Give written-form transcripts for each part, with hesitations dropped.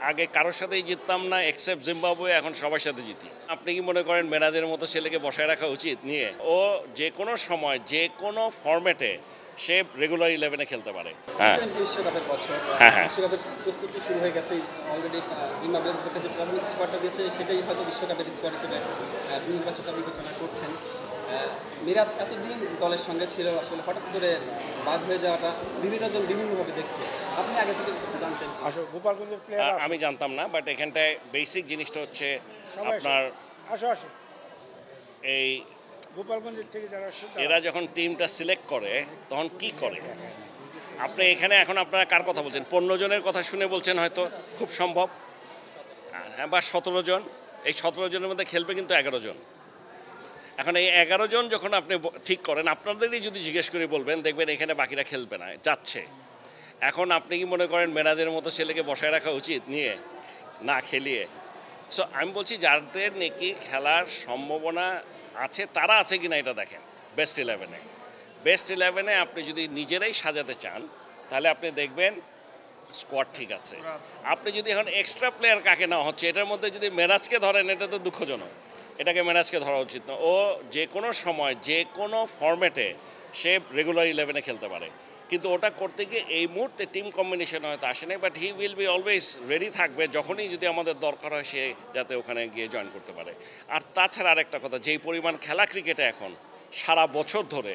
আগে কারোর সাথেই জিততাম না এক্সেপ্ট জিম্বাবুয়ে, এখন সবার সাথে জিতি। আপনি কি মনে করেন ম্যানেজারের মতো ছেলেকে বসায় রাখা উচিত নিয়ে? ও যে কোনো সময় যে কোনো ফরম্যাটে সে রেগুলার 11-এ খেলতে পারে। হ্যাঁ বিশ্বকাপের বছর, হ্যাঁ বিশ্বকাপের প্রস্তুতি শুরু হয়ে গেছে অলরেডি। জিম্বাবুয়ের বিপক্ষে যে প্রাথমিক স্কোয়াডটা দিয়েছে সেটাই হয়তো বিশ্বকাপের স্কোয়াড হিসেবে বিবেচনা করছেন। মিরাজ এতদিন দলের সঙ্গে ছিল, আসলে হঠাৎ করে বাদ হয়ে যাওয়াটা বিভিন্নজন বিভিন্নভাবে দেখছে। আপনি আগে থেকে জানতেন? আসলে গোপালগঞ্জের প্লেয়ার আমি জানতাম না, বাট এখানটায় বেসিক জিনিসটা হচ্ছে আপনার আসো এই গোপালগঞ্জের থেকে যারা এরা যখন টিমটা সিলেক্ট করে তখন কি করে। আপনি এখানে এখন আপনারা কার কথা বলছেন? 15 জনের কথা শুনে বলছেন হয়তো, খুব সম্ভব। হ্যাঁ, বা 17 জন। এই 17 জনের মধ্যে খেলবে কিন্তু 11 জন। এখন এই 11 জন যখন আপনি ঠিক করেন, আপনাদেরই যদি জিজ্ঞেস করে বলবেন, দেখবেন এখানে বাকিরা খেলবে না, যাচ্ছে। এখন আপনি কি মনে করেন ম্যানেজারের মতো ছেলেকে বসায় রাখা উচিত নিয়ে, না খেলিয়ে? সো আমি বলছি যাদের নাকি খেলার সম্ভাবনা আছে তারা আছে কিনা এটা দেখেন। বেস্ট 11-এ আপনি যদি নিজেরাই সাজাতে চান তাহলে আপনি দেখবেন স্কোয়াড ঠিক আছে। আপনি যদি এখন এক্সট্রা প্লেয়ার কাকে নেওয়া হচ্ছে, এটার মধ্যে যদি মেরাজকে ধরেন, এটা তো দুঃখজনক। এটাকে মেরাজকে ধরা উচিত না। ও যে কোনো সময় যে কোনো ফরম্যাটে সে রেগুলার 11-এ খেলতে পারে, কিন্তু ওটা করতে গিয়ে এই মুহূর্তে টিম কম্বিনেশন হয়তো আসে নাই, but he will be always ready থাকবে, যখনই যদি আমাদের দরকার হয় সে যাতে ওখানে গিয়ে জয়েন করতে পারে। আর তাছাড়া আরেকটা কথা, যেই পরিমাণ খেলা ক্রিকেটে এখন সারা বছর ধরে,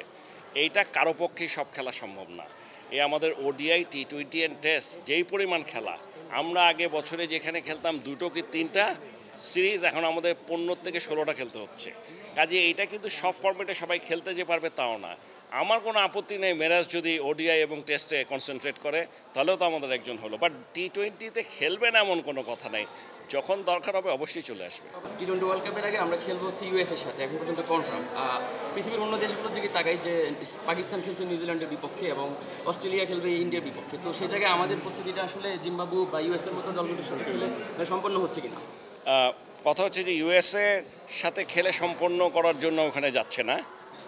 এইটা কারো পক্ষেই সব খেলা সম্ভব না। এই আমাদের ওডিআই, টি20 অ্যান্ড টেস্ট যেই পরিমাণ খেলা, আমরা আগে বছরে যেখানে খেলতাম 2টো কি 3টা সিরিজ, এখন আমাদের 15 থেকে 16টা খেলতে হচ্ছে। কাজে এইটা কিন্তু সব ফরম্যাটে সবাই খেলতে যে পারবে তাও না। আমার কোনো আপত্তি নেই মেরাজ যদি ওডিআই এবং টেস্টে কনসেন্ট্রেট করে, তাহলেও তো আমাদের একজন হলো। বাট টি20-তে খেলবে না এমন কোনো কথা নেই, যখন দরকার হবে অবশ্যই চলে আসবে। টি20 ওয়ার্ল্ড কাপের আগে আমরা খেলবো হচ্ছে ইউএসের সাথে, এখন পর্যন্ত কনফার্ম। পৃথিবীর অন্য দেশগুলোর দিকে তাকাই যে পাকিস্তান খেলছে নিউজিল্যান্ডের বিপক্ষে এবং অস্ট্রেলিয়া খেলবে ইন্ডিয়ার বিপক্ষে। তো সেই জায়গায় আমাদের প্রস্তুতিটা আসলে জিম্বাবু বা ইউএসের মতো দলগুলোর সাথে খেলে সম্পন্ন হচ্ছে কিনা? কথা হচ্ছে যে ইউএসএ সাথে খেলে সম্পন্ন করার জন্য ওখানে যাচ্ছে না।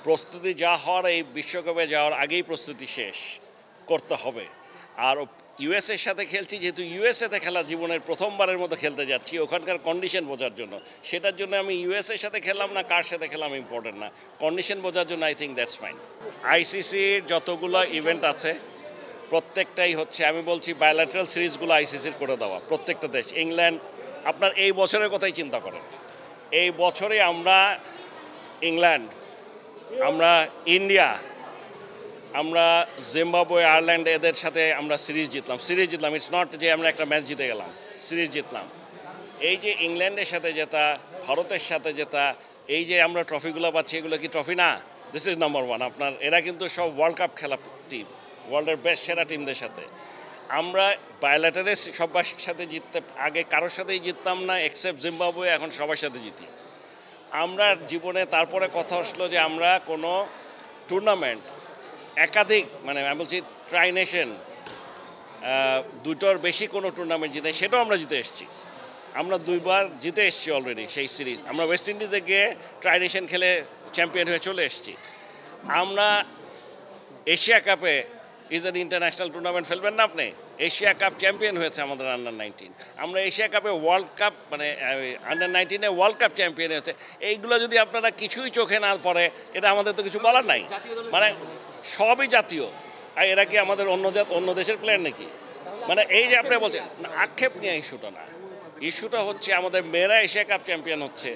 প্রস্তুতি যা হওয়ার, এই বিশ্বকাপে যাওয়ার আগেই প্রস্তুতি শেষ করতে হবে। আর ইউএসএর সাথে খেলছি যেহেতু ইউএসএতে খেলা জীবনের প্রথমবারের মতো খেলতে যাচ্ছি, ওখানকার কন্ডিশন বোঝার জন্য। সেটার জন্য আমি ইউএসএর সাথে খেললাম না কার সাথে খেললাম ইম্পর্টেন্ট না, কন্ডিশন বোঝার জন্য আই থিঙ্ক দ্যাটস ফাইন। আইসিসির যতগুলো ইভেন্ট আছে প্রত্যেকটাই হচ্ছে, আমি বলছি বায়োল্যাটারাল সিরিজগুলো আইসিসির করে দেওয়া। প্রত্যেকটা দেশ, ইংল্যান্ড, আপনার এই বছরের কথাই চিন্তা করেন, এই বছরে আমরা ইংল্যান্ড, আমরা ইন্ডিয়া, আমরা জিম্বাবুয়ে, আয়ারল্যান্ড, এদের সাথে আমরা সিরিজ জিতলাম। ইটস নট যে আমরা একটা ম্যাচ জিতে গেলাম, সিরিজ জিতলাম। এই যে ইংল্যান্ডের সাথে জেতা, ভারতের সাথে জেতা, এই যে আমরা ট্রফিগুলো পাচ্ছি, এগুলো কি ট্রফি না? This is number one. আপনার এরা কিন্তু সব ওয়ার্ল্ড কাপ খেলা টিম, ওয়ার্ল্ডের বেস্ট সেরা টিমদের সাথে। আমরা বায়োল্যাটারে সবার সাথে জিততে, আগে কারোর সাথেই জিততাম না এক্সেপ্ট জিম্বাবুয়ে, এখন সবার সাথে জিতি। আমরা জীবনে তারপরে কথা আসলো যে আমরা কোনো টুর্নামেন্ট একাধিক, মানে আমি বলছি ট্রাই নেশন, 2টোর বেশি কোনো টুর্নামেন্ট জিতে, সেটাও আমরা জিতে এসেছি। আমরা 2বার জিতে এসেছি অলরেডি সেই সিরিজ। আমরা ওয়েস্ট ইন্ডিজে গিয়ে ট্রাই নেশন খেলে চ্যাম্পিয়ন হয়ে চলে এসেছি। আমরা এশিয়া কাপে ইন্টারন্যাশনাল টুর্নামেন্ট ফেলবেন না আপনি, এশিয়া কাপ চ্যাম্পিয়ন হয়েছে আমাদের আন্ডার-19। আমরা এশিয়া কাপে ওয়ার্ল্ড কাপ, মানে আন্ডার-19-এ ওয়ার্ল্ড কাপ চ্যাম্পিয়ন হয়েছে। এইগুলো যদি আপনারা কিছুই চোখে না পড়ে, এটা আমাদের তো কিছু বলার নাই। মানে সবই জাতীয়, আর এরা কি আমাদের অন্য দেশের প্লেয়ার নাকি? মানে এই যে আপনি বলছেন, আক্ষেপ নিয়ে ইস্যুটা না, ইস্যুটা হচ্ছে আমাদের মেয়েরা এশিয়া কাপ চ্যাম্পিয়ন হচ্ছে।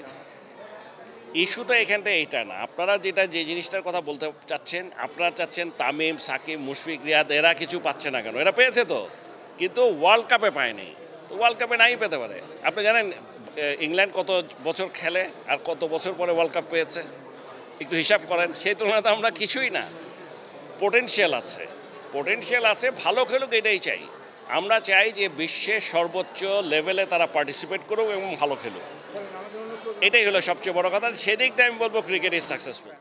ইস্যুটা এখানটা এইটা না। আপনারা যে জিনিসটার কথা বলতে চাচ্ছেন, আপনারা চাচ্ছেন তামিম, সাকিব, মুশফিক, রিয়াদ এরা কিছু পাচ্ছে না কেন? এরা পেয়েছে তো, কিন্তু ওয়ার্ল্ড কাপে পায়নি। তো ওয়ার্ল্ড কাপে নাই পেতে পারে। আপনি জানেন ইংল্যান্ড কত বছর খেলে আর কত বছর পরে ওয়ার্ল্ড কাপ পেয়েছে? একটু হিসাব করেন। সেই তুলনায় তো আমরা কিছুই না। পোটেনশিয়াল আছে, ভালো খেলুক, এটাই চাই। আমরা চাই যে বিশ্বের সর্বোচ্চ লেভেলে তারা পার্টিসিপেট করুক এবং ভালো খেলুক, এটাই হলো সবচেয়ে বড় কথা। সেদিক দিয়ে আমি বলবো ক্রিকেট ইজ সাকসেসফুল।